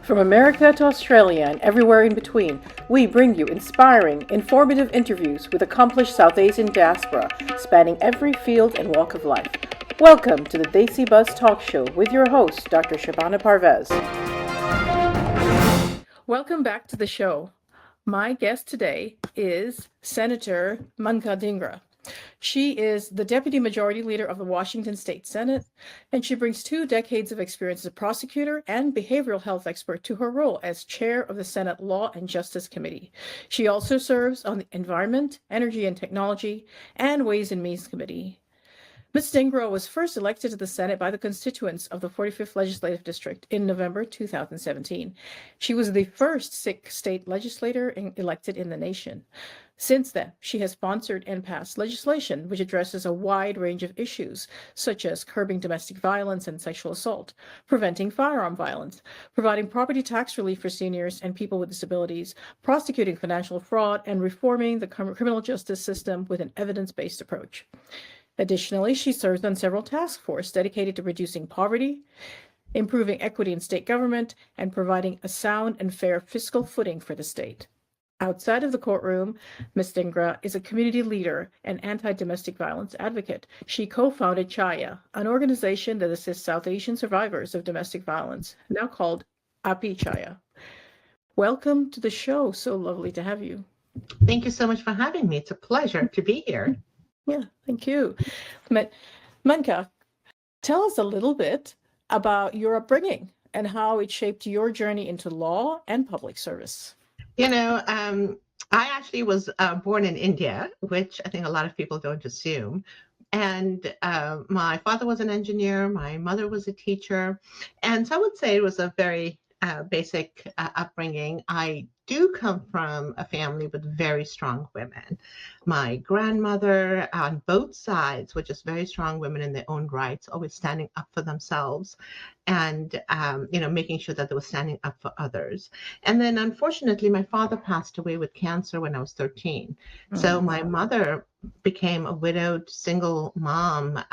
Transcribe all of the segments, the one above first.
From America to Australia and everywhere in between, we bring you inspiring, informative interviews with accomplished South Asian diaspora spanning every field and walk of life. Welcome to the Desi Buzz Talk Show with your host, Dr. Shabana Parvez. Welcome back to the show. My guest today is Senator Manka Dhingra. She is the Deputy Majority Leader of the Washington State Senate, and she brings 2 decades of experience as a prosecutor and behavioral health expert to her role as chair of the Senate Law and Justice Committee. She also serves on the Environment, Energy and Technology, and Ways and Means Committee. Ms. Dhingra was first elected to the Senate by the constituents of the 45th Legislative District in November 2017. She was the first Sikh state legislator elected in the nation. Since then, she has sponsored and passed legislation which addresses a wide range of issues, such as curbing domestic violence and sexual assault, preventing firearm violence, providing property tax relief for seniors and people with disabilities, prosecuting financial fraud, and reforming the criminal justice system with an evidence-based approach. Additionally, she serves on several task forces dedicated to reducing poverty, improving equity in state government, and providing a sound and fair fiscal footing for the state. Outside of the courtroom, Ms. Dhingra is a community leader and anti-domestic violence advocate. She co-founded Chaya, an organization that assists South Asian survivors of domestic violence, now called Api Chaya. Welcome to the show. So lovely to have you. Thank you so much for having me. It's a pleasure to be here. Yeah, thank you. Manka, tell us a little bit about your upbringing and how it shaped your journey into law and public service. I actually was born in India, which I think a lot of people don't assume. And my father was an engineer, my mother was a teacher. And so I would say it was a very basic upbringing. I do come from a family with very strong women. My grandmother on both sides were just very strong women in their own rights, always standing up for themselves and, making sure that they were standing up for others. And then unfortunately, my father passed away with cancer when I was 13. So my mother became a widowed single mom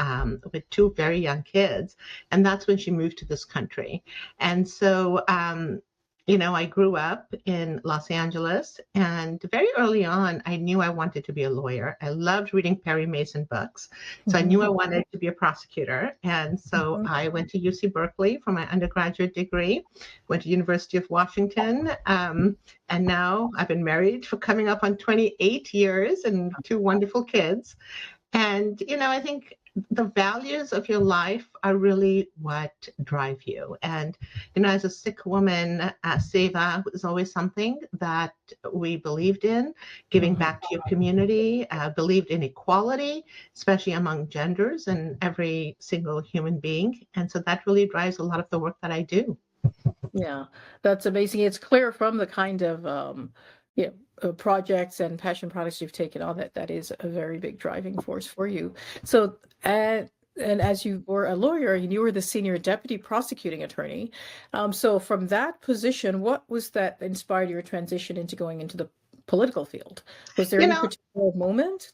with 2 very young kids. And that's when she moved to this country. And so, I grew up in Los Angeles, and very early on, I knew I wanted to be a lawyer. I loved reading Perry Mason books, so I knew I wanted to be a prosecutor. And so I went to UC Berkeley for my undergraduate degree, went to University of Washington, and now I've been married for coming up on 28 years and 2 wonderful kids. And, I think the values of your life are really what drive you. And, as a Sikh woman, seva is always something that we believed in, giving back to your community, believed in equality, especially among genders and every single human being. And so that really drives a lot of the work that I do. Yeah, that's amazing. It's clear from the kind of projects and passion products you've taken on that is a very big driving force for you. So, and as you were a lawyer, and you were the senior deputy prosecuting attorney. So from that position, what was that inspired your transition into going into the political field? Was there any particular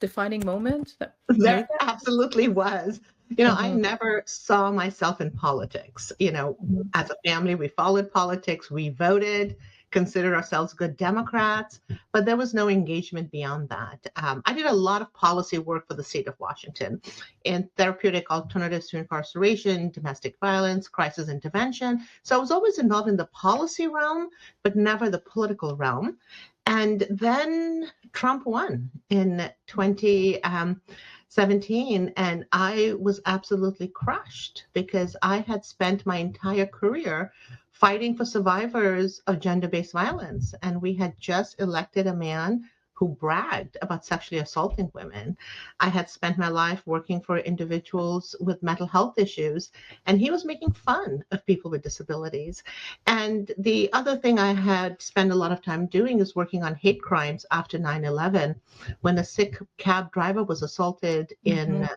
defining moment? There absolutely was. I never saw myself in politics. As a family, we followed politics, we voted, considered ourselves good Democrats, but there was no engagement beyond that. I did a lot of policy work for the state of Washington in therapeutic alternatives to incarceration, domestic violence, crisis intervention. So I was always involved in the policy realm, but never the political realm. And then Trump won in 2017, and I was absolutely crushed because I had spent my entire career fighting for survivors of gender-based violence. And we had just elected a man who bragged about sexually assaulting women. I had spent my life working for individuals with mental health issues, and he was making fun of people with disabilities. And the other thing I had spent a lot of time doing is working on hate crimes after 9/11, when a Sikh cab driver was assaulted in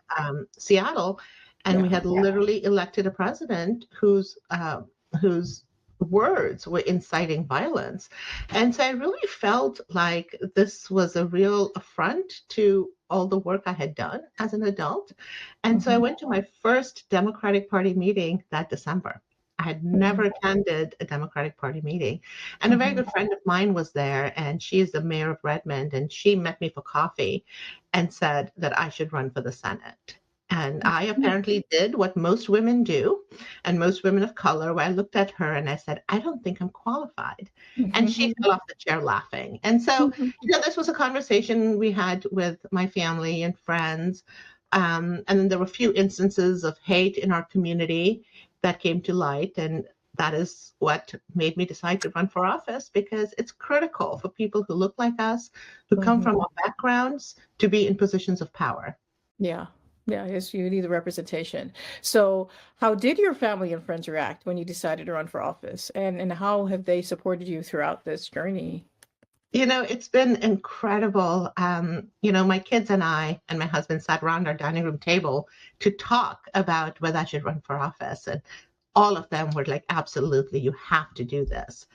Seattle, and we had literally elected a president whose words were inciting violence. And so I really felt like this was a real affront to all the work I had done as an adult. And so I went to my first Democratic Party meeting that December. I had Mhm. never attended a Democratic Party meeting. And a very Mhm. good friend of mine was there, and she is the mayor of Redmond, and she met me for coffee and said that I should run for the Senate. And I Mhm. apparently did what most women do, and most women of color, where I looked at her and I said, I don't think I'm qualified. And she Mhm. fell off the chair laughing. And so, this was a conversation we had with my family and friends. And then there were a few instances of hate in our community that came to light. And that is what made me decide to run for office, because it's critical for people who look like us, who come Mhm. from our backgrounds, to be in positions of power. Yeah. Yeah, yes, you need the representation. So, how did your family and friends react when you decided to run for office? And how have they supported you throughout this journey? It's been incredible. My kids and I and my husband sat around our dining room table to talk about whether I should run for office. And all of them were like, absolutely, you have to do this.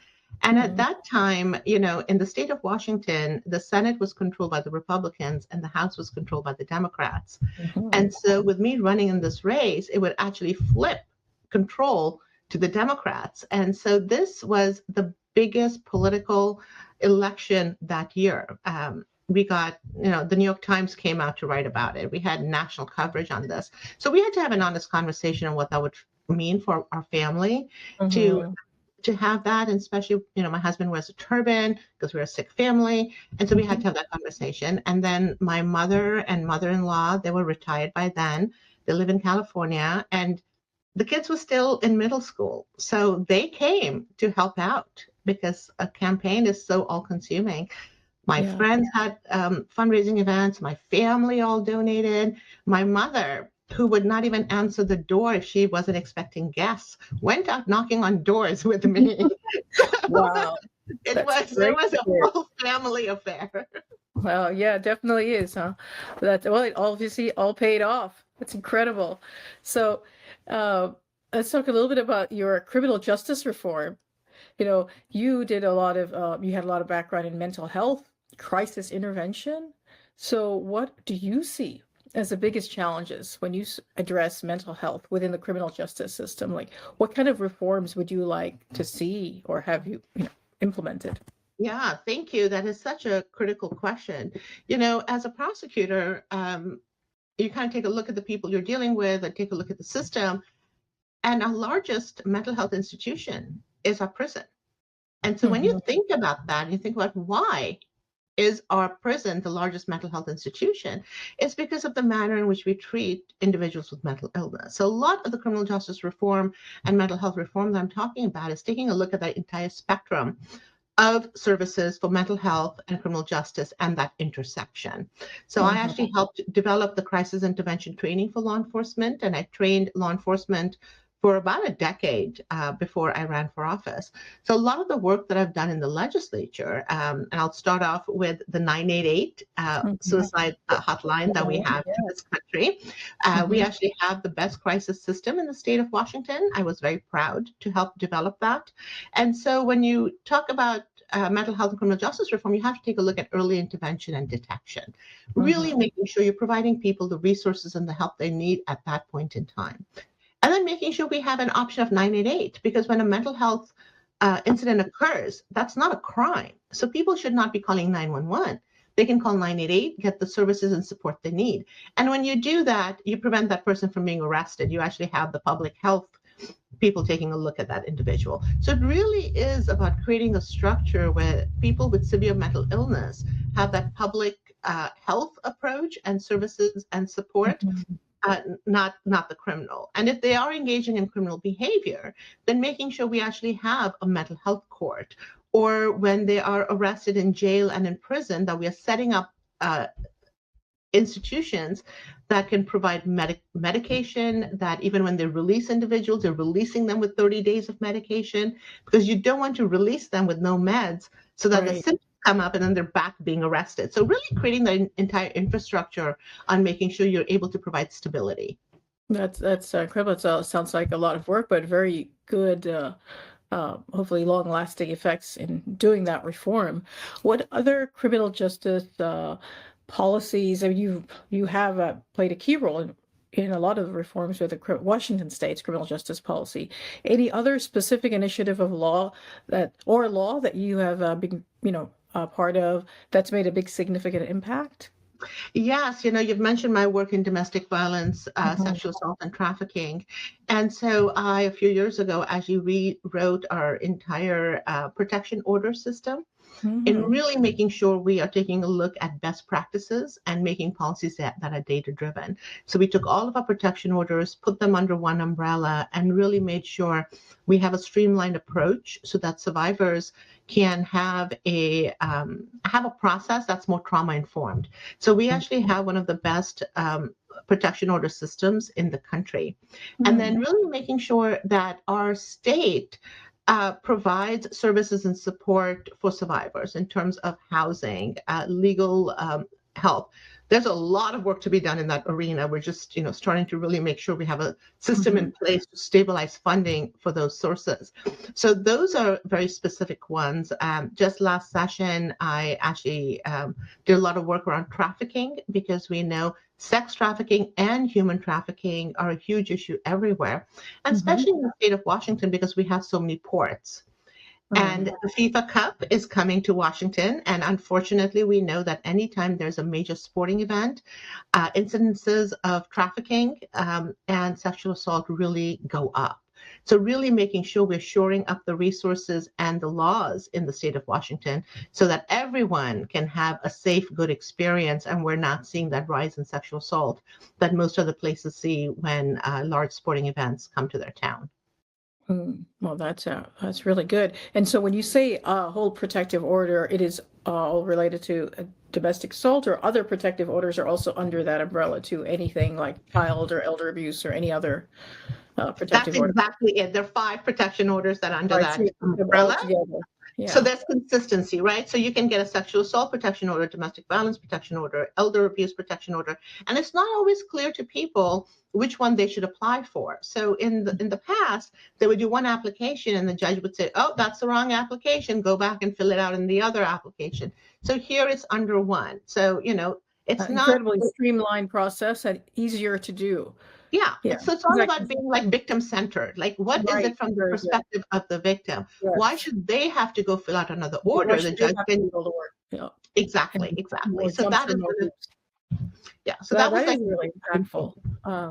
And at Mhm. that time, in the state of Washington, the Senate was controlled by the Republicans and the House was controlled by the Democrats. Mhm. And so with me running in this race, it would actually flip control to the Democrats. And so this was the biggest political election that year. We got, the New York Times came out to write about it. We had national coverage on this. So we had to have an honest conversation on what that would mean for our family to Mhm. to have that. And especially, my husband wears a turban because we're a Sikh family. And so we had Mhm. to have that conversation. And then my mother and mother-in-law, they were retired by then. They live in California, and the kids were still in middle school. So they came to help out because a campaign is so all consuming. My Yeah. friends had fundraising events. My family all donated. My mother, who would not even answer the door if she wasn't expecting guests, went out knocking on doors with me. Wow, it that's was it great. was a full family affair. Well, yeah, it definitely is, huh? That well, it obviously all paid off. That's incredible. So, uh, let's talk a little bit about your criminal justice reform. You did a lot of, you had a lot of background in mental health, crisis intervention. So, what do you see as the biggest challenges when you address mental health within the criminal justice system? Like, what kind of reforms would you like to see or have you implemented? Yeah, thank you. That is such a critical question. As a prosecutor, you kind of take a look at the people you're dealing with and take a look at the system. And our largest mental health institution is our prison. And so when you Hmm. think about that, you think about why is our prison the largest mental health institution? It's because of the manner in which we treat individuals with mental illness. So a lot of the criminal justice reform and mental health reform that I'm talking about is taking a look at that entire spectrum of services for mental health and criminal justice and that intersection. So I Hmm. actually helped develop the crisis intervention training for law enforcement, and I trained law enforcement for about a decade before I ran for office. So a lot of the work that I've done in the legislature, and I'll start off with the 988 Hmm. suicide hotline that we have in this country. We Hmm. actually have the best crisis system in the state of Washington. I was very proud to help develop that. And so when you talk about mental health and criminal justice reform, you have to take a look at early intervention and detection, really Hmm. making sure you're providing people the resources and the help they need at that point in time. And then making sure we have an option of 988, because when a mental health incident occurs, that's not a crime. So people should not be calling 911. They can call 988, get the services and support they need. And when you do that, you prevent that person from being arrested. You actually have the public health people taking a look at that individual. So it really is about creating a structure where people with severe mental illness have that public health approach and services and support, Hmm. not the criminal. And if they are engaging in criminal behavior, then making sure we actually have a mental health court, or when they are arrested in jail and in prison, that we are setting up institutions that can provide medication, that even when they release individuals, they're releasing them with 30 days of medication, because you don't want to release them with no meds so that the Right. symptoms come up and then they're back being arrested. So really creating the entire infrastructure on making sure you're able to provide stability. That's incredible. It sounds like a lot of work, but very good, hopefully long-lasting effects in doing that reform. What other criminal justice policies have you have played a key role in? in a lot of the reforms with the Washington State's criminal justice policy. Any other specific initiative of law that you have been, part of that's made a big significant impact? Yes, you've mentioned my work in domestic violence, Mhm. sexual assault, and trafficking. And so a few years ago, as you rewrote our entire protection order system, in Mhm. really making sure we are taking a look at best practices and making policies that are data driven. So we took all of our protection orders, put them under one umbrella, and really made sure we have a streamlined approach so that survivors can have a process that's more trauma informed. So we actually have one of the best protection order systems in the country. And Mhm. then really making sure that our state provides services and support for survivors in terms of housing, legal help. There's a lot of work to be done in that arena. We're just, starting to really make sure we have a system in Mhm. place to stabilize funding for those sources. So those are very specific ones. Just last session, I actually did a lot of work around trafficking because we know sex trafficking and human trafficking are a huge issue everywhere, and Mhm. especially in the state of Washington because we have so many ports. And Mhm. the FIFA Cup is coming to Washington. And unfortunately, we know that anytime there's a major sporting event, incidences of trafficking and sexual assault really go up. So, really making sure we're shoring up the resources and the laws in the state of Washington so that everyone can have a safe, good experience. And we're not seeing that rise in sexual assault that most other places see when large sporting events come to their town. Well, that's really good. And so when you say whole protective order, it is all related to domestic assault, or other protective orders are also under that umbrella too. Anything like child or elder abuse or any other That's protective order. exactly it. There are 5 protection orders that are under Right, so that you put them all umbrella. together. So Yeah. there's consistency, right? So you can get a sexual assault protection order, domestic violence protection order, elder abuse protection order, and it's not always clear to people which one they should apply for. So in the past, they would do one application and the judge would say, "Oh, that's the wrong application. Go back and fill it out in the other application." So here it's under one. So, it's not. Incredibly streamlined process and easier to do. Yeah, Yeah, it's all exactly. about being like victim centered. Like, what is Right. it from the Very good. perspective of the victim? Why Yes. should they have to go fill out another Why order? The should they judge have to can do all the work? Yeah. exactly, And exactly. more So jump that through is more one of hoops. yeah. So That that was that like is really impactful.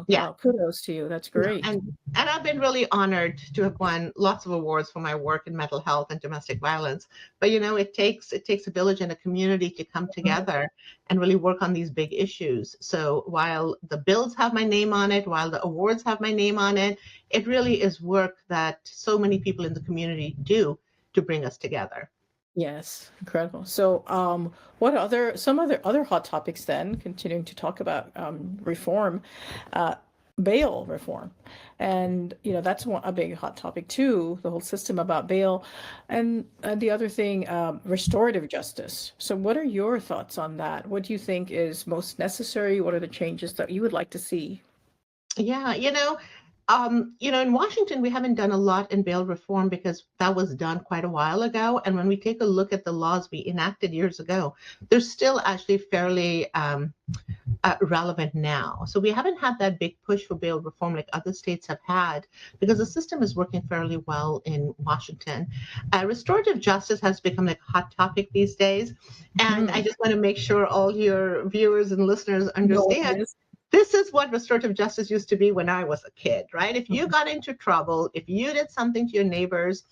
yeah. Wow, kudos to you. That's Yeah, great. and I've been really honored to have won lots of awards for my work in mental health and domestic violence. But it takes a village and a community to come Mhm. together and really work on these big issues. So while the bills have my name on it, while the awards have my name on it, it really is work that so many people in the community do to bring us together. Yes, incredible. So, what other hot topics then? Continuing to talk about reform, uh, bail reform, and that's a big hot topic too. The whole system about bail, and the other thing, restorative justice. So, what are your thoughts on that? What do you think is most necessary? What are the changes that you would like to see? Yeah, in Washington, we haven't done a lot in bail reform because that was done quite a while ago. And when we take a look at the laws we enacted years ago, they're still actually fairly relevant now. So we haven't had that big push for bail reform like other states have had because the system is working fairly well in Washington. Restorative justice has become like a hot topic these days. And I Mhm. just want to make sure all your viewers and listeners No, what understand it is. this is what restorative justice used to be when I was a kid, right? If you Mhm. got into trouble, if you did something to your neighbors,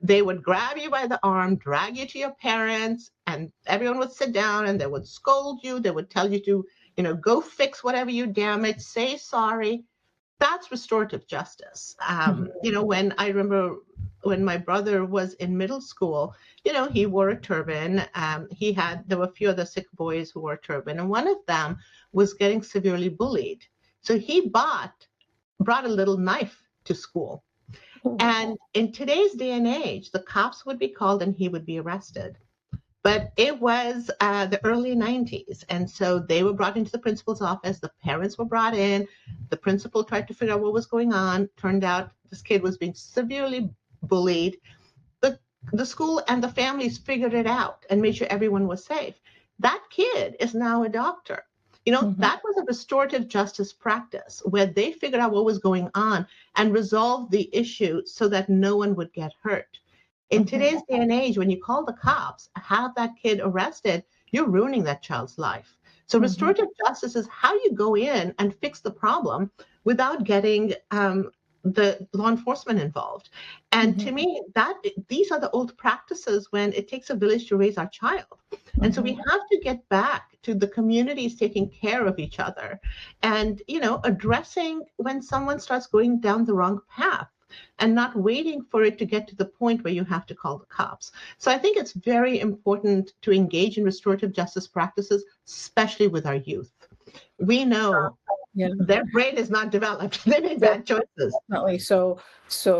they would grab you by the arm, drag you to your parents, and everyone would sit down and they would scold you. They would tell you to, go fix whatever you damaged, say sorry. That's restorative justice. Mhm. When I remember when my brother was in middle school, he wore a turban. There were a few other Sikh boys who wore a turban, and one of them was getting severely bullied. So he brought a little knife to school. Oh. And in today's day and age, the cops would be called and he would be arrested. But it was the early 90s. And so they were brought into the principal's office. The parents were brought in. The principal tried to figure out what was going on. Turned out this kid was being severely bullied. The, the school and the families figured it out and made sure everyone was safe. That kid is now a doctor. Mhm. That was a restorative justice practice where they figured out what was going on and resolved the issue so that no one would get hurt. In Mhm. today's day and age, when you call the cops, have that kid arrested, you're ruining that child's life. So Mhm. restorative justice is how you go in and fix the problem without getting the law enforcement involved. And Mhm. to me, these are the old practices when it takes a village to raise our child. And so we Mhm. have to get back to the communities taking care of each other and, addressing when someone starts going down the wrong path and not waiting for it to get to the point where you have to call the cops. So I think it's very important to engage in restorative justice practices, especially with our youth. We know Yeah. their brain is not developed. They make Yeah, bad choices. definitely. So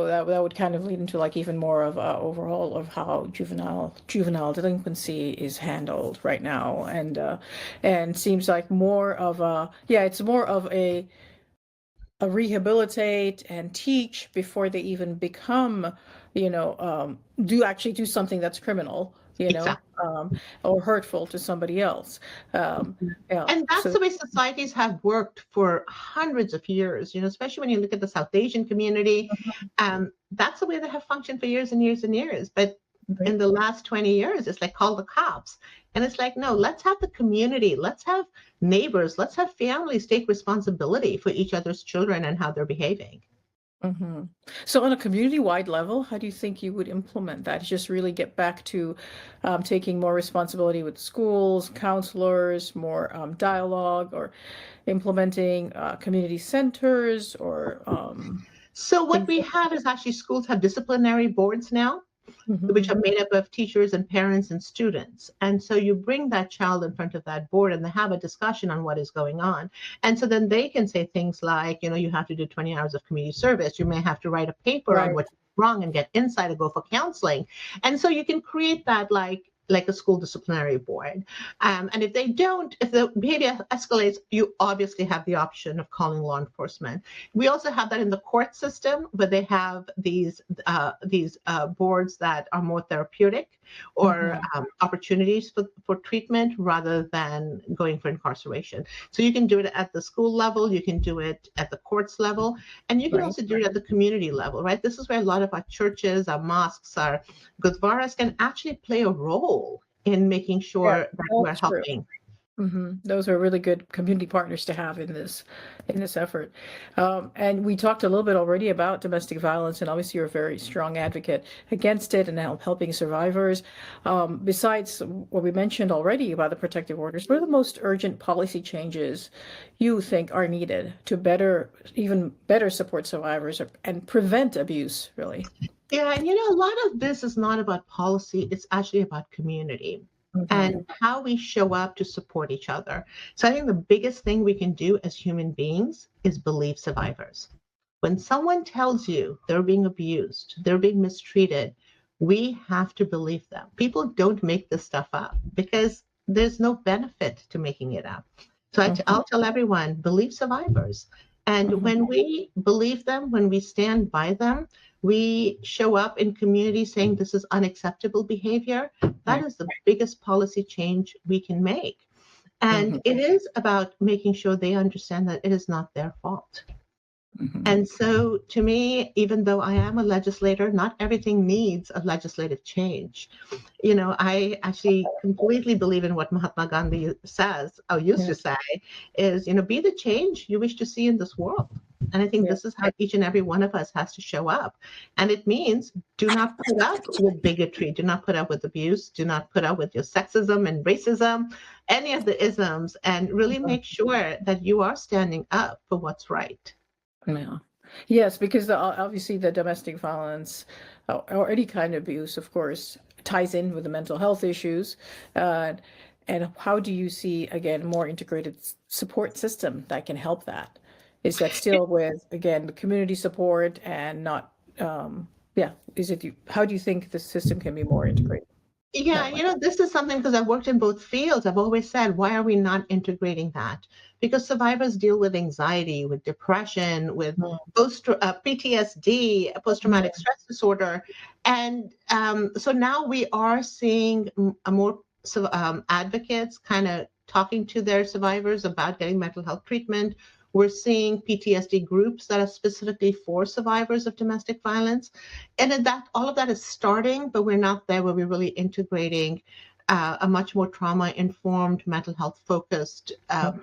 that would kind of lead into like even more of overall of how juvenile delinquency is handled right now, and seems like more of a yeah, it's more of a rehabilitate and teach before they even become, do something that's criminal, Exactly. or hurtful to somebody else. Yeah. And that's So. the way societies have worked for hundreds of years, especially when you look at the South Asian community. That's the way they have functioned for years and years and years. But Right. in the last 20 years, it's like call the cops. And it's like, no, let's have the community, let's have neighbors, let's have families take responsibility for each other's children and how they're behaving. hmm So on a community-wide level, how do you think you would implement that? Just really get back to taking more responsibility with schools, counselors, more dialogue, or implementing community centers, or So what things we like have is actually schools have disciplinary boards now, that. which are made up of teachers and parents and students. And so you bring that child in front of that board and they have a discussion on what is going on. And so then they can say things like, you have to do 20 hours of community service. You may have to write a paper on Right. what's wrong and get insight and go for counseling. And so you can create that like a school disciplinary board. And if they don't, if the behavior escalates, you obviously have the option of calling law enforcement. We also have that in the court system, where they have these boards that are more therapeutic or hmm opportunities for treatment rather than going for incarceration. So you can do it at the school level, you can do it at the courts level, and you can Right. also do it at the community level, right? This is where a lot of our churches, our mosques, our gurdwaras can actually play a role in making Yeah, sure that we're that's true. helping. Those are really good community partners to have in this effort. And we talked a little bit already about domestic violence, and obviously you're a very strong advocate against it and helping survivors. Besides what we mentioned already about the protective orders, what are the most urgent policy changes you think are needed to even better support survivors and prevent abuse, really? Yeah, and a lot of this is not about policy, it's actually about community hmm and how we show up to support each other. So I think the biggest thing we can do as human beings is believe survivors. When someone tells you they're being abused, they're being mistreated, we have to believe them. People don't make this stuff up because there's no benefit to making it up. So hmm I'll tell everyone, believe survivors. And hmm when we believe them, when we stand by them, we show up in communities saying this is unacceptable behavior. That Right. is the biggest policy change we can make. And hmm it is about making sure they understand that it is not their fault. hmm And so, to me, even though I am a legislator, not everything needs a legislative change. I actually completely believe in what Mahatma Gandhi says, or used Yeah. to say, is, be the change you wish to see in this world. And I think Yeah. this is how each and every one of us has to show up. And it means do not put up with bigotry, do not put up with abuse, do not put up with your sexism and racism, any of the isms, and really make sure that you are standing up for what's right. Yeah. Yes, because obviously the domestic violence or any kind of abuse, of course, ties in with the mental health issues. Uh, and how do you see, again, more integrated support system that can help that? Is that still with, again, the community support and not, yeah, how do you think the system can be more integrated Yeah, that way? this is something because I've worked in both fields. I've always said, why are we not integrating that? Because survivors deal with anxiety, with depression, with PTSD, post-traumatic Mhm. stress disorder, and so now we are seeing a more advocates kind of talking to their survivors about getting mental health treatment. We're seeing PTSD groups that are specifically for survivors of domestic violence. And that all of that is starting, but we're not there where we're really integrating a much more trauma-informed, mental health focused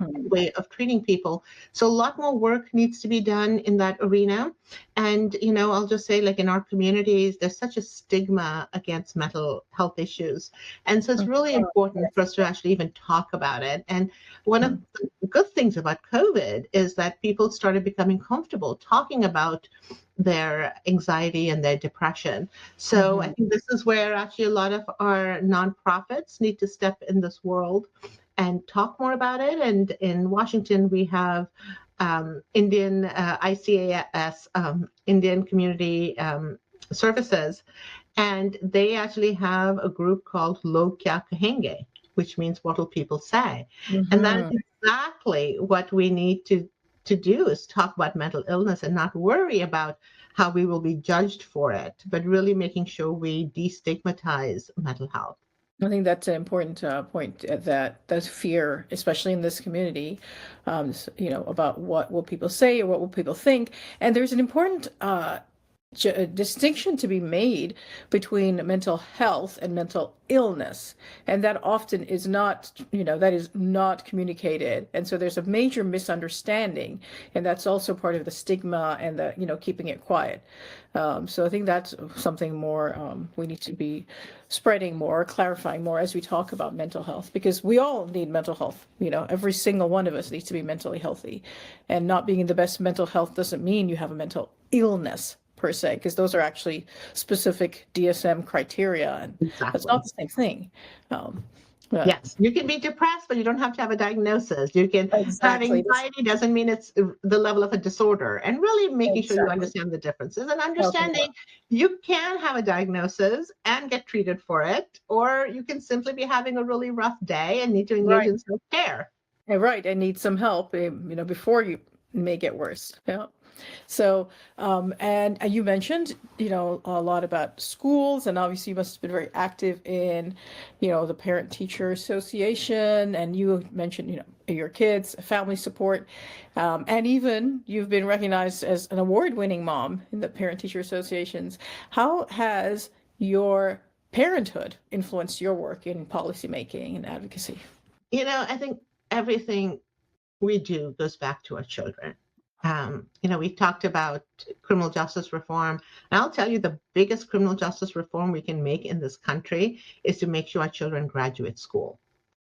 way of treating people. So a lot more work needs to be done in that arena. And, I'll just say, like in our communities, there's such a stigma against mental health issues. And so it's really important for us to actually even talk about it. And one of the good things about COVID is that people started becoming comfortable talking about their anxiety and their depression. So I think this is where actually a lot of our nonprofits need to step in this world and talk more about it. And in Washington, we have Indian ICAS, Indian Community Services, and they actually have a group called Log Kya Kahenge, which means what will people say? And that is exactly what we need to do, is talk about mental illness and not worry about how we will be judged for it, but really making sure we destigmatize mental health. I think that's an important point, that there's fear, especially in this community, about what will people say or what will people think. And there's an important distinction to be made between mental health and mental illness, and that often is not communicated, and so there's a major misunderstanding, and that's also part of the stigma and the keeping it quiet. So I think that's something more we need to be spreading more, clarifying more as we talk about mental health, because we all need mental health. Every single one of us needs to be mentally healthy, and not being in the best mental health doesn't mean you have a mental illness per se, because those are actually specific DSM criteria, and that's not the same thing. Yes, you can be depressed, but you don't have to have a diagnosis. You can have anxiety, doesn't mean it's the level of a disorder, and really making sure you understand the differences and understanding you can have a diagnosis and get treated for it, or you can simply be having a really rough day and need to engage in self-care. Right, and need some help, before you may get worse. Yeah. So, and you mentioned, a lot about schools, and obviously you must have been very active in, the Parent-Teacher Association, and you mentioned, your kids, family support, and even you've been recognized as an award-winning mom in the Parent-Teacher Associations. How has your parenthood influenced your work in policymaking and advocacy? I think everything we do goes back to our children. We talked about criminal justice reform, and I'll tell you the biggest criminal justice reform we can make in this country is to make sure our children graduate school.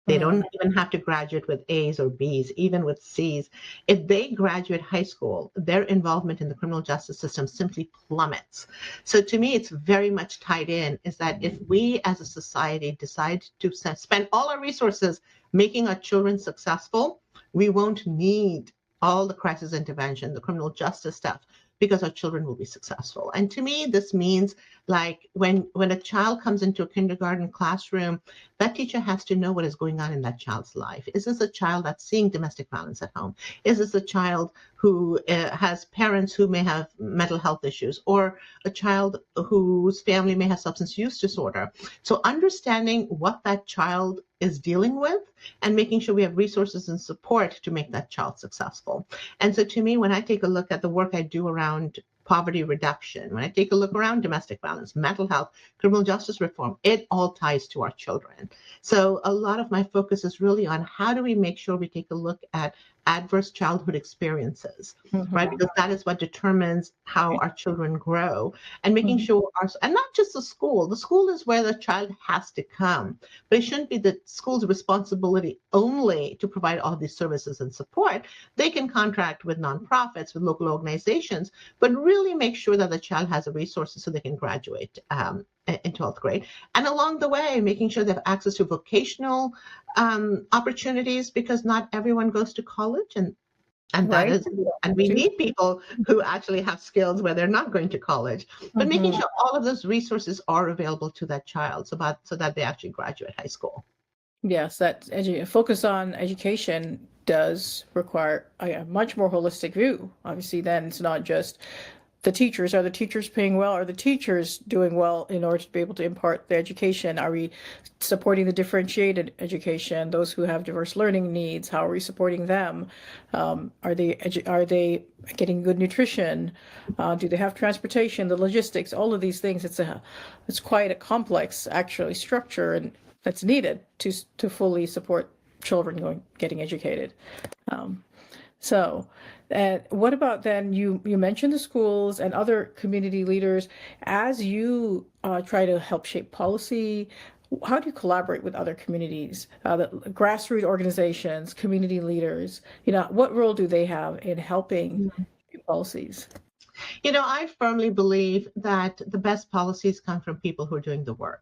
They don't even have to graduate with A's or B's, even with C's. If they graduate high school, their involvement in the criminal justice system simply plummets. So to me, it's very much tied in, is that if we as a society decide to spend all our resources making our children successful, we won't need all the crisis intervention, the criminal justice stuff, because our children will be successful. And to me, this means, like, when a child comes into a kindergarten classroom, that teacher has to know what is going on in that child's life. Is this a child that's seeing domestic violence at home? Is this a child who has parents who may have mental health issues, or a child whose family may have substance use disorder? So understanding what that child is dealing with and making sure we have resources and support to make that child successful. And so to me, when I take a look at the work I do around poverty reduction, when I take a look around domestic violence, mental health, criminal justice reform, it all ties to our children. So a lot of my focus is really on how do we make sure we take a look at adverse childhood experiences, right? Because that is what determines how our children grow, and making sure and not just the school is where the child has to come, but it shouldn't be the school's responsibility only to provide all these services and support. They can contract with nonprofits, with local organizations, but really make sure that the child has the resources so they can graduate in 12th grade. And along the way, making sure they have access to vocational opportunities, because not everyone goes to college, and we need people who actually have skills where they're not going to college, but making sure all of those resources are available to that child so that they actually graduate high school. Yes, that focus on education does require a much more holistic view. Obviously, then it's not just the teachers. Are the teachers paying well? Are the teachers doing well in order to be able to impart the education? Are we supporting the differentiated education, those who have diverse learning needs? How are we supporting them? Are they getting good nutrition? Do they have transportation? The logistics, all of these things. It's quite a complex actually structure and that's needed to fully support children getting educated. Um, so, what about then? You mentioned the schools and other community leaders. As you try to help shape policy, how do you collaborate with other communities, the grassroots organizations, community leaders? What role do they have in helping shape policies? I firmly believe that the best policies come from people who are doing the work.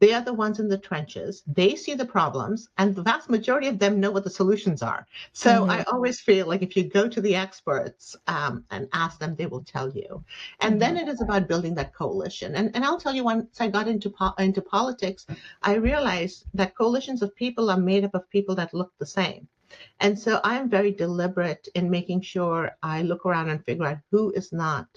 They are the ones in the trenches. They see the problems, and the vast majority of them know what the solutions are. So I always feel like if you go to the experts and ask them, they will tell you. And then it is about building that coalition. And I'll tell you, once I got into politics, I realized that coalitions of people are made up of people that look the same. And so I am very deliberate in making sure I look around and figure out who is not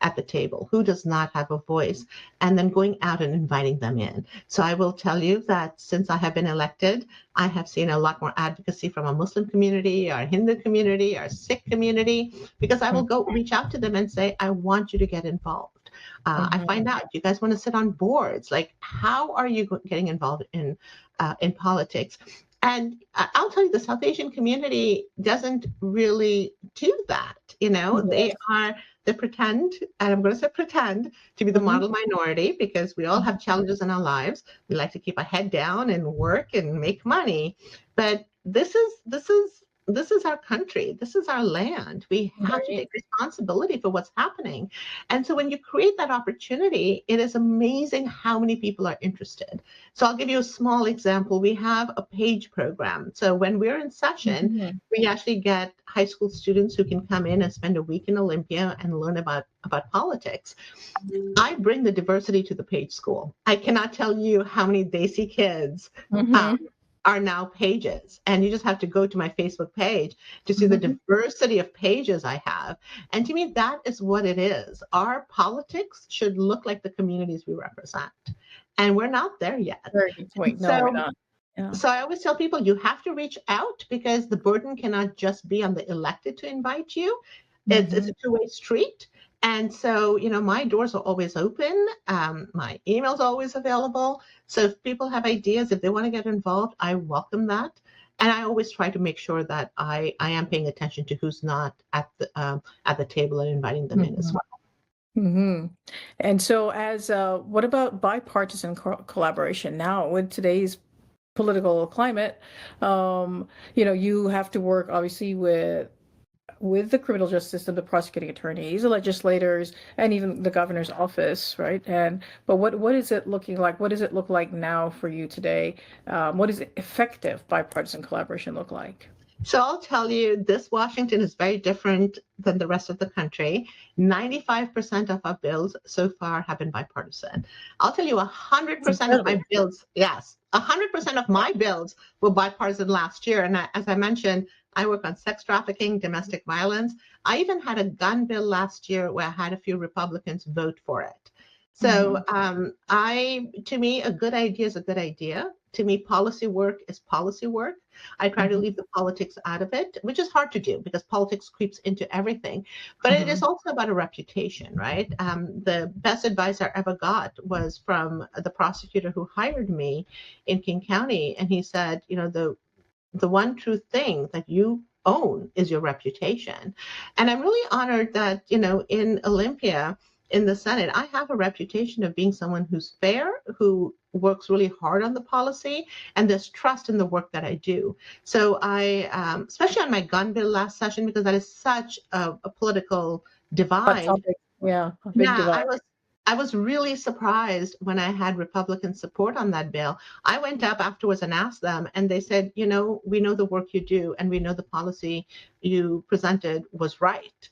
at the table, who does not have a voice, and then going out and inviting them in. So I will tell you that since I have been elected, I have seen a lot more advocacy from our Muslim community, our Hindu community, our Sikh community, because I will go reach out to them and say, I want you to get involved. I find out, you guys want to sit on boards? Like, how are you getting involved in politics? And I'll tell you, the South Asian community doesn't really do that. They pretend, and I'm going to say pretend, to be the model minority because we all have challenges in our lives. We like to keep our head down and work and make money. But this is our country. This is our land. We have to take responsibility for what's happening. And so when you create that opportunity, it is amazing how many people are interested. So I'll give you a small example. We have a page program. So when we're in session, we actually get high school students who can come in and spend a week in Olympia and learn about politics. I bring the diversity to the page school. I cannot tell you how many Desi kids are now pages. And you just have to go to my Facebook page to see the diversity of pages I have. And to me, that is what it is. Our politics should look like the communities we represent. And we're not there yet. Wait, no, we're not. Yeah. So I always tell people you have to reach out because the burden cannot just be on the elected to invite you. It's a two-way street. And so, my doors are always open. My email's always available. So if people have ideas, if they want to get involved, I welcome that. And I always try to make sure that I am paying attention to who's not at the table and inviting them in as well. And so what about bipartisan collaboration now with today's political climate? You have to work obviously with the criminal justice system, the prosecuting attorneys, the legislators, and even the governor's office, right? But what is it looking like? What does it look like now for you today? What does effective bipartisan collaboration look like? So I'll tell you, this Washington is very different than the rest of the country. 95% of our bills so far have been bipartisan. I'll tell you, 100% of my bills, yes, 100% of my bills were bipartisan last year. And as I mentioned, I work on sex trafficking, domestic violence. I even had a gun bill last year where I had a few Republicans vote for it. So to me, a good idea is a good idea. To me, policy work is policy work. I try to leave the politics out of it, which is hard to do because politics creeps into everything. But it is also about a reputation, right? The best advice I ever got was from the prosecutor who hired me in King County. And he said, the one true thing that you own is your reputation. And I'm really honored that, in Olympia, in the Senate, I have a reputation of being someone who's fair, who works really hard on the policy, and there's trust in the work that I do. So I, especially on my gun bill last session, because that is such a political divide. Yeah, a big divide. I was really surprised when I had Republican support on that bill. I went up afterwards and asked them, and they said, we know the work you do, and we know the policy you presented was right.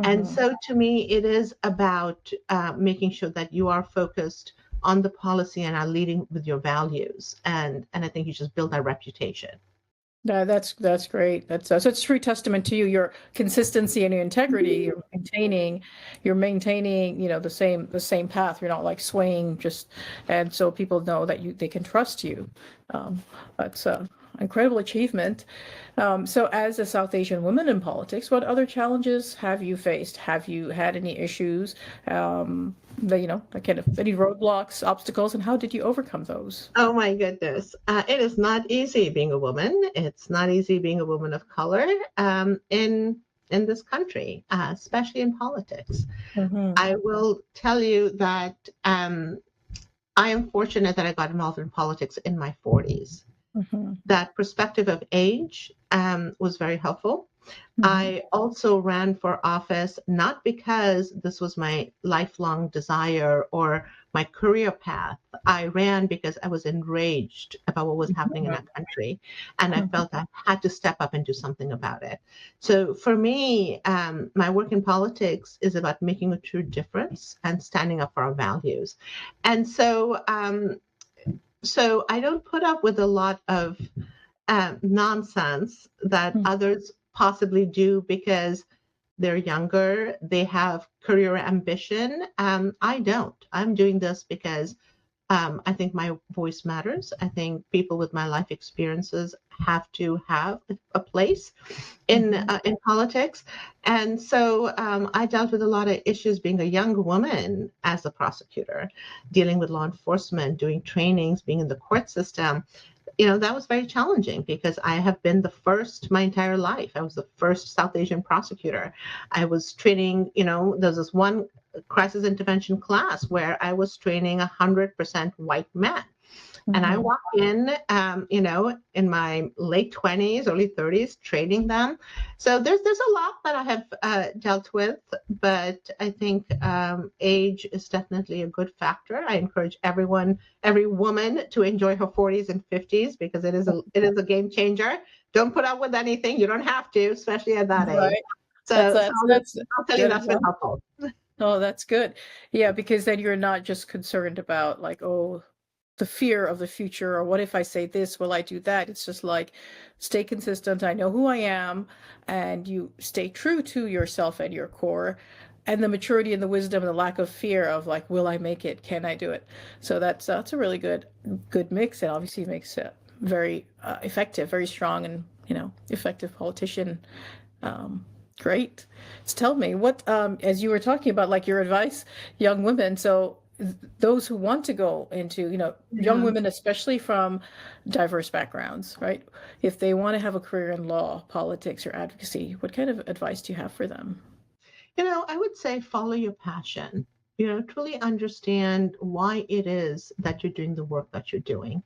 And so to me, it is about making sure that you are focused on the policy and are leading with your values. And I think you just build that reputation. That's great. So it's true testament to you, your consistency and your integrity. You're maintaining, the same path. You're not like swaying just, and so people know that they can trust you. That's a incredible achievement. So as a South Asian woman in politics, what other challenges have you faced? Have you had any issues, like kind of any roadblocks, obstacles, and how did you overcome those? Oh my goodness. It is not easy being a woman. It's not easy being a woman of color in this country, especially in politics. Hmm. I will tell you that I am fortunate that I got involved in politics in my 40s. Hmm. That perspective of age was very helpful. Hmm. I also ran for office not because this was my lifelong desire or my career path. I ran because I was enraged about what was happening in that country. And I Hmm. felt I had to step up and do something about it. So for me, my work in politics is about making a true difference and standing up for our values. And so I don't put up with a lot of nonsense that others possibly do because they're younger, they have career ambition. I don't. I'm doing this because I think my voice matters. I think people with my life experiences have to have a place Hmm. in politics, and so I dealt with a lot of issues being a young woman as a prosecutor, dealing with law enforcement, doing trainings, being in the court system. That was very challenging because I have been the first my entire life. I was the first South Asian prosecutor. I was training, there's this one crisis intervention class where I was training 100% white men. And I Hmm. walked in, in my late 20s, early 30s, training them. So there's a lot that I have dealt with, but I think age is definitely a good factor. I encourage every woman, to enjoy her 40s and 50s because it is a game changer. Don't put up with anything you don't have to, especially at that age. Right. So That's I'll tell you good that's been example. helpful. Oh, that's good. Yeah, because then you're not just concerned about like, oh, the fear of the future, or what if I say this, will I do that? It's just like stay consistent. I know who I am, and you stay true to yourself and your core, and the maturity and the wisdom and the lack of fear of like, will I make it? Can I do it? So that's a really good mix, and obviously makes it very effective, very strong, and effective politician. Um, Great. So tell me what, as you were talking about, like your advice, young women. So those who want to go into, young Yeah. women, especially from diverse backgrounds, right? If they want to have a career in law, politics, or advocacy, what kind of advice do you have for them? I would say follow your passion. Truly understand why it is that you're doing the work that you're doing.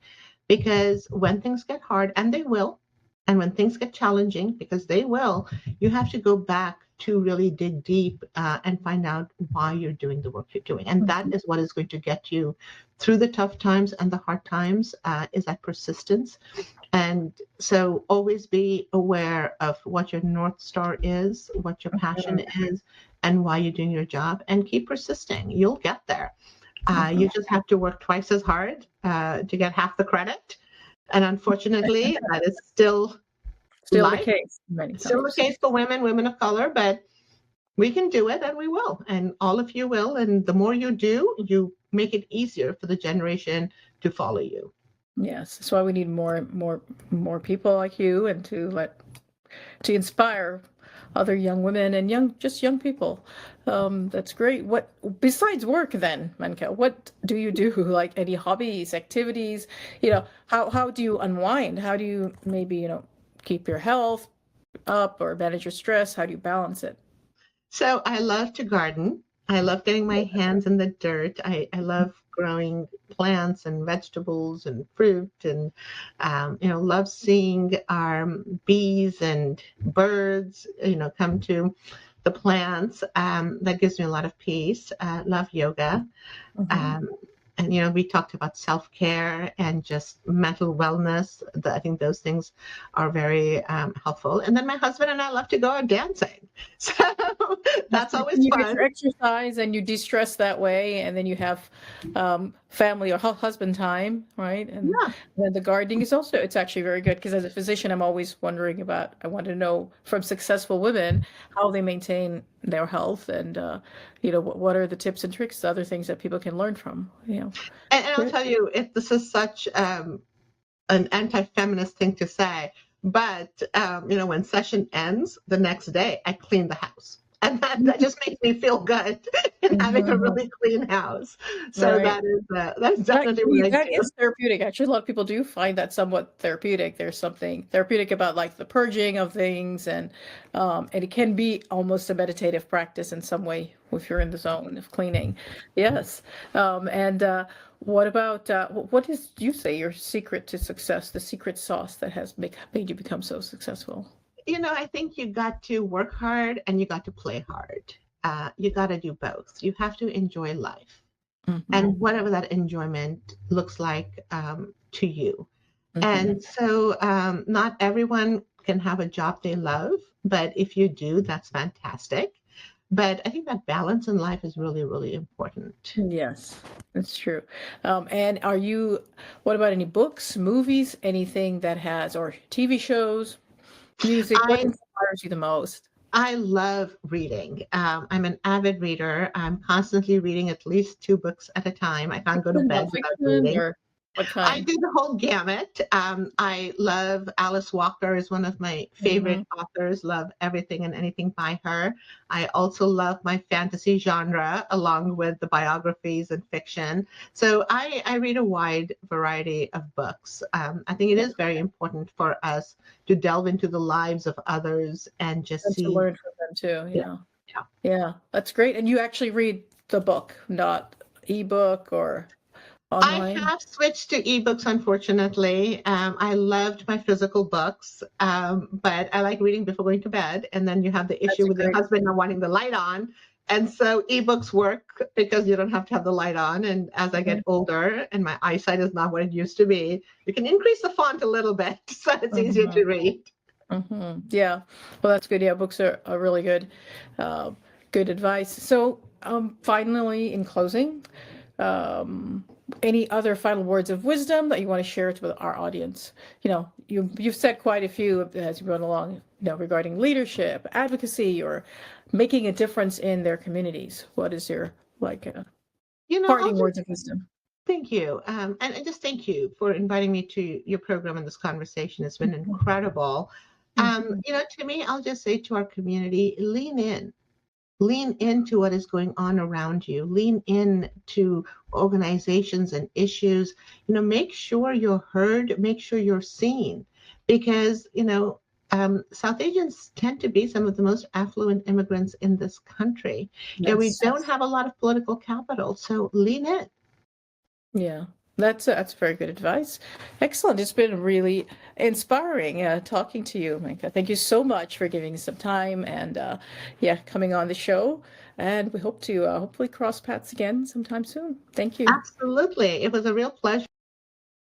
Because when things get hard, and they will, and when things get challenging, because they will, you have to go back to really dig deep and find out why you're doing the work you're doing. And that Mhm. is what is going to get you through the tough times and the hard times, is that persistence. And so always be aware of what your North Star is, what your passion is, and why you're doing your job, and keep persisting. You'll get there. You Mhm. just have to work twice as hard to get half the credit. And unfortunately, that is still Still the life, case many still the times. case for women of color, but we can do it and we will. And all of you will. And the more you do, you make it easier for the generation to follow you. Yes, that's why we need more people like you, and to inspire other young women and just young people. That's great. What besides work then, Manka, what do you do? Like any hobbies, activities? How do you unwind? How do you maybe, keep your health up or manage your stress? How do you balance it? So I love to garden. I love getting my hands in the dirt. I love growing plants and vegetables and fruit, and love seeing bees and birds, come to the plants. That gives me a lot of peace. Love yoga. Hmm. Um, and we talked about self-care and just mental wellness. I think those things are very helpful. And then my husband and I love to go out dancing, so that's always You get fun. your exercise and you de-stress that way, and then you have family or husband time, right? And Yeah. then the gardening is also, it's actually very good because as a physician, I'm always wondering about, I want to know from successful women how they maintain their health and, what are the tips and tricks, the other things that people can learn from, And I'll Great. tell you, this is such an anti-feminist thing to say, but when session ends the next day, I clean the house, and that just makes me feel good in having a Mhm. really clean house. So Right. that's definitely what I That do. is therapeutic. Actually, a lot of people do find that somewhat therapeutic. There's something therapeutic about like the purging of things, and it can be almost a meditative practice in some way if you're in the zone of cleaning. Yes. And what about what is you say your secret to success, the secret sauce that has made you become so successful? I think you got to work hard and you got to play hard. You got to do both. You have to enjoy life, Hmm. and whatever that enjoyment looks like to you. Hmm. And so, not everyone can have a job they love, but if you do, that's fantastic. But I think that balance in life is really, really important. Yes, that's true. And what about any books, movies, anything that has, or TV shows? Music, what I inspires you the most? I love reading. I'm an avid reader. I'm constantly reading at least two books at a time. I can't go to Fiction, bed without nonfiction, reading. or what I kind? do the whole gamut. I love Alice Walker is one of my Hmm. favorite authors. Love everything and anything by her. I also love my fantasy genre along with the biographies and fiction. So I read a wide variety of books. I think it is very important for us to delve into the lives of others and just And to see. learn from them too. Yeah, Yeah. yeah. Yeah, that's great. And you actually read the book, not ebook or I online? have switched to ebooks, unfortunately. I loved my physical books, but I like reading before going to bed. And then you have the That's issue a with your great. husband not wanting the light on. And so ebooks work because you don't have to have the light on. And as I get older and my eyesight is not what it used to be, you can increase the font a little bit so it's easier Hmm. to read. Hmm. Yeah. Well, that's good. Yeah, books are really good. Uh, Good advice. So, finally, in closing, um, any other final words of wisdom that you want to share with our audience? You've said quite a few as you've gone along, regarding leadership, advocacy, or making a difference in their communities. What is your like I'll parting just words of wisdom? thank you. And just thank you for inviting me to your program and this conversation. It's been incredible. Mhm. To me, I'll just say to our community, lean into what is going on around you, lean in to organizations and issues, make sure you're heard, make sure you're seen, because South Asians tend to be some of the most affluent immigrants in this country. We Yes. don't have a lot of political capital, so lean in. Yeah, that's very good advice. Excellent. It's been really inspiring talking to you, Manka. Thank you so much for giving some time and yeah, coming on the show. And we hope to hopefully cross paths again sometime soon. Thank you. Absolutely, it was a real pleasure.